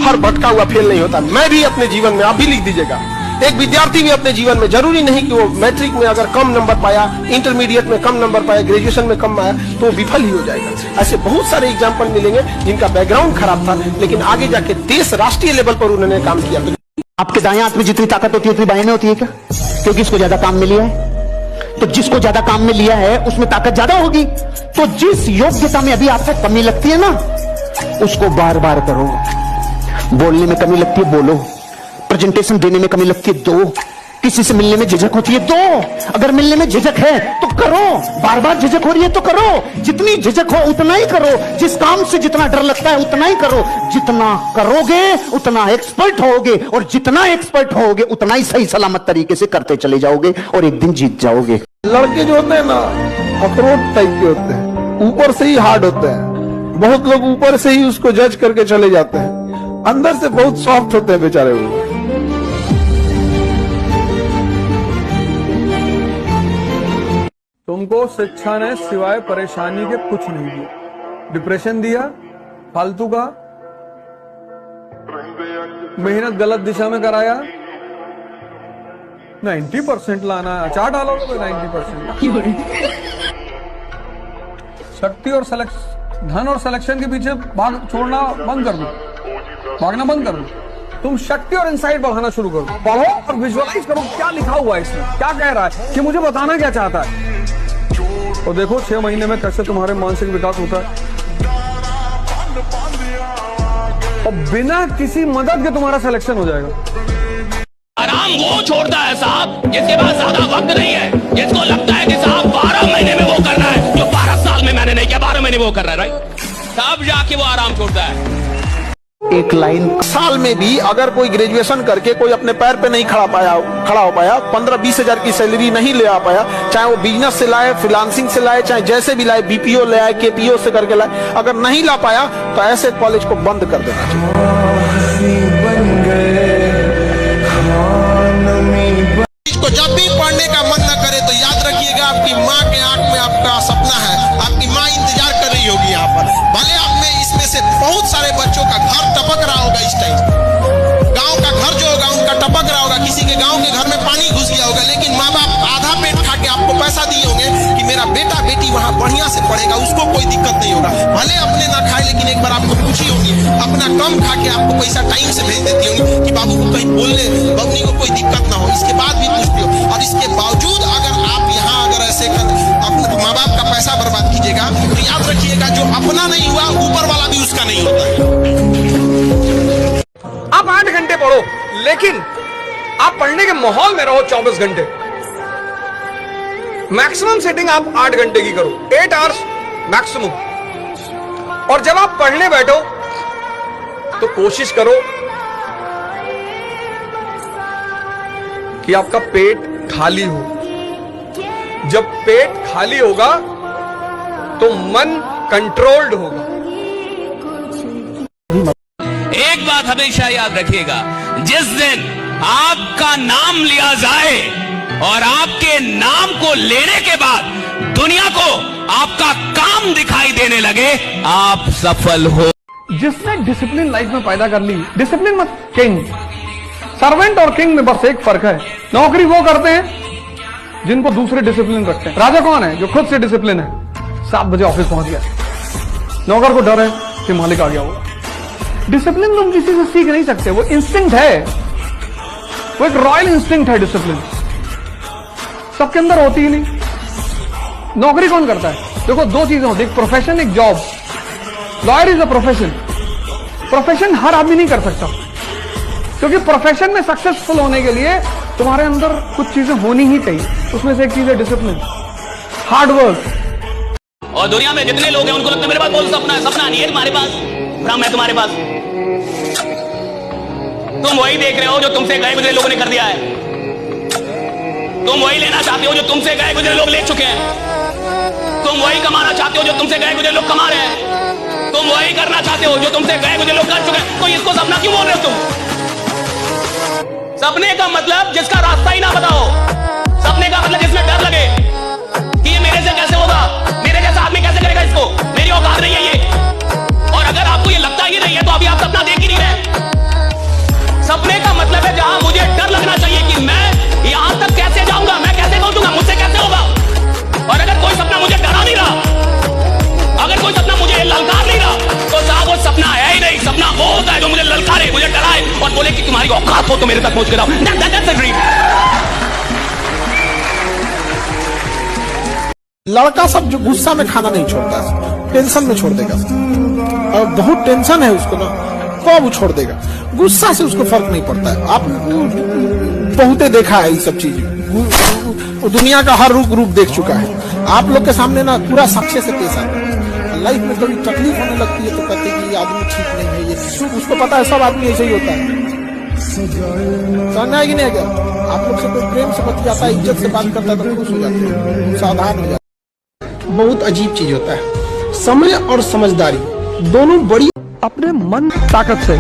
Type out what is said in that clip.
हर भटका हुआ फेल नहीं होता। मैं भी अपने जीवन में, आप भी लिख दीजिएगा, एक विद्यार्थी भी अपने जीवन में, जरूरी नहीं कि वो मैट्रिक में अगर कम नंबर पाया, इंटरमीडिएट में कम नंबर पाया, ग्रेजुएशन में कम आया तो वो विफल ही हो जाएगा। ऐसे बहुत सारे एग्जाम्पल मिलेंगे जिनका बैकग्राउंड खराब था, लेकिन आगे जाके देश राष्ट्रीय लेवल पर उन्होंने काम किया। आपके दाएं हाथ में जितनी ताकत होती है उतनी बाएं में होती है क्या? क्योंकि इसको ज्यादा काम में लिया है। तो जिसको ज्यादा काम में लिया है उसमें ताकत ज्यादा होगी। तो जिस योग्यता में अभी आपको कमी लगती है ना, उसको बार बार करो। बोलने में कमी लगती है, बोलो। प्रेजेंटेशन देने में कमी लगती है, दो। किसी से मिलने में झिझक होती है, दो। अगर मिलने में झिझक है तो करो। बार बार झिझक हो रही है तो करो। जितनी झिझक हो उतना ही करो। जिस काम से जितना डर लगता है उतना ही करो। जितना करोगे उतना एक्सपर्ट होगे, और जितना एक्सपर्ट होगे उतना ही सही सलामत तरीके से करते चले जाओगे और एक दिन जीत जाओगे। लड़के जो होते हैं ना, अखरोट टाइप के होते हैं, ऊपर से ही हार्ड होते हैं। बहुत लोग ऊपर से ही उसको जज करके चले जाते हैं, अंदर से बहुत सॉफ्ट होते हैं बेचारे वो। तुमको शिक्षा ने सिवाय परेशानी के कुछ नहीं दिया। डिप्रेशन दिया फालतू का, मेहनत गलत दिशा में कराया, 90% लाना है, अचार डालोगे तो 90%। शक्ति और धन और सिलेक्शन के पीछे भाग छोड़ना बंद कर दो, भागना बंद कर दो। तुम शक्ति और इंसाइट बढ़ाना शुरू करो, पढ़ो और विजुअलाइज करो क्या लिखा हुआ है इसमें, क्या कह रहा है, कि मुझे बताना क्या चाहता है। और देखो 6 महीने में कैसे तुम्हारे मानसिक विकास होता है, और बिना किसी मदद के तुम्हारा सिलेक्शन हो जाएगा। आराम वो छोड़ता है साहब जिसके पास ज्यादा वक्त नहीं है, जिसको लगता है कि साहब 12 महीने में वो करना है जो 12 साल में मैंने नहीं किया, 12 महीने में वो कर रहा है, राइट? तब जाके वो आराम छोड़ता है। एक लाइन, साल में भी अगर कोई ग्रेजुएशन करके कोई अपने पैर पे नहीं खड़ा हो पाया, 15-20 हजार की सैलरी नहीं ले आ पाया, चाहे वो बिजनेस से लाए, फ्रीलांसिंग से लाए, चाहे जैसे भी लाए, बीपीओ ले आए, केपीओ से करके लाए, अगर नहीं ला पाया तो ऐसे कॉलेज को बंद कर देना चाहिए। को जब भी पढ़ने का मन न करे तो याद रखिएगा, आपकी माँ के आंख में आपका सपना है, आपकी माँ इंतजार कर रही होगी यहाँ पर। भले आप में इसमें से बहुत सारे बच्चों का घर टपक रहा होगा, इस टाइम गांव का घर जो होगा उनका टपक रहा होगा, किसी के गांव के घर में पानी घुस गया होगा, लेकिन माँ बाप आधा पेट खा के आपको पैसा दिए होंगे कि मेरा बेटा बेटी वहां बढ़िया से पढ़ेगा, उसको कोई दिक्कत नहीं होगा। भले अपने ना खाए, लेकिन एक बार आपको पूछी होगी, अपना कम खा के आपको पैसा टाइम से भेज देती होंगी कि बाबू को कहीं बोलने बबनी को कोई दिक्कत ना हो, इसके बाद भी पूछती हो। और इसके बावजूद अगर आप यहाँ अगर ऐसे अपने माँ बाप का पैसा बर्बाद कीजिएगा तो याद रखिएगा जो अपना नहीं हुआ ऊपर वाला भी उसका नहीं होता है। आप 8 घंटे पढ़ो, लेकिन आप पढ़ने के माहौल में रहो 24 घंटे। मैक्सिमम सेटिंग आप 8 घंटे की करो, 8 आवर्स मैक्सिमम। और जब आप पढ़ने बैठो तो कोशिश करो कि आपका पेट खाली हो। जब पेट खाली होगा तो मन कंट्रोल्ड होगा। एक बात हमेशा याद रखिएगा, जिस दिन आपका नाम लिया जाए और आपके नाम को लेने के बाद दुनिया को आपका काम दिखाई देने लगे, आप सफल हो। जिसने डिसिप्लिन लाइफ में पैदा कर ली, डिसिप्लिन मत किंग, सर्वेंट और किंग में बस एक फर्क है, नौकरी वो करते हैं जिनको दूसरे डिसिप्लिन रखते हैं। राजा कौन है? जो खुद से डिसिप्लिन है, 7 बजे ऑफिस पहुंच गया, नौकर को डर है कि मालिक आ गया होगा। डिसिप्लिन तुम किसी से सीख नहीं सकते, वो इंस्टिंक्ट है, वो एक रॉयल इंस्टिंक्ट है। डिसिप्लिन सबके अंदर होती ही नहीं। नौकरी कौन करता है? देखो 2 चीजें होती, एक प्रोफेशन, एक job. Lawyer is a profession. Profession हर आदमी नहीं कर सकता, क्योंकि प्रोफेशन में सक्सेसफुल होने के लिए तुम्हारे अंदर कुछ चीजें होनी ही चाहिए। उसमें से एक चीज है डिसिप्लिन, हार्ड वर्क। और दुनिया में जितने लोग हैं उनको लगता है मेरे पास बहुत सपना है, सपना नहीं है तुम्हारे पास, भ्रम है तुम्हारे पास। तुम वही देख रहे हो जो तुमसे गए गुजरे लोगों ने कर दिया है, तुम वही लेना चाहते हो जो तुमसे गए गुजरे लोग ले चुके हैं, तुम वही कमाना चाहते हो जो तुमसे गए गुजरे लोग कमा रहे हैं, तुम वही करना चाहते हो जो तुमसे गए गुजरे लोग कर चुके हैं। तो इसको सपना क्यों बोल रहे हो तुम? सपने का मतलब जिसका रास्ता ही ना बताओ, सपने का मतलब जिसमें डर लगे कि ये मेरे से कैसे होगा, मेरे जैसा आदमी कैसे करेगा इसको, मेरी औकात नहीं है ये। और अगर आपको ये लगता ही नहीं है तो अभी आप सपना देख ही नहीं रहे। की औकात हो तो मेरे तक पहुंच के जाओ। That's a dream. लड़का सब जो गुस्सा में खाना नहीं छोड़ता है, टेंशन में छोड़ देगा। और बहुत टेंशन है उसको ना, तो वो छोड़ देगा। गुस्सा से उसको फर्क नहीं पड़ता है। आप बहुते देखा है ये सब चीज, दुनिया का हर रूप देख चुका है। आप लोग के सामने ना पूरा साक्ष्य से पेश आता है। लाइफ में कभी तकलीफ होने लगती है तो कहते हैं कि ये आदमी ठीक नहीं है, ये उसको पता है सब आदमी ऐसे ही होता है। समझ है कि नहीं? अगर आप लोग से कोई प्रेम से बतियाता है, इज्जत से बात करता है तो खुश हो जाते हैं, सावधान हो जाते हैं। बहुत अजीब चीज होता है, समय और समझदारी दोनों बड़ी अपने मन ताकत से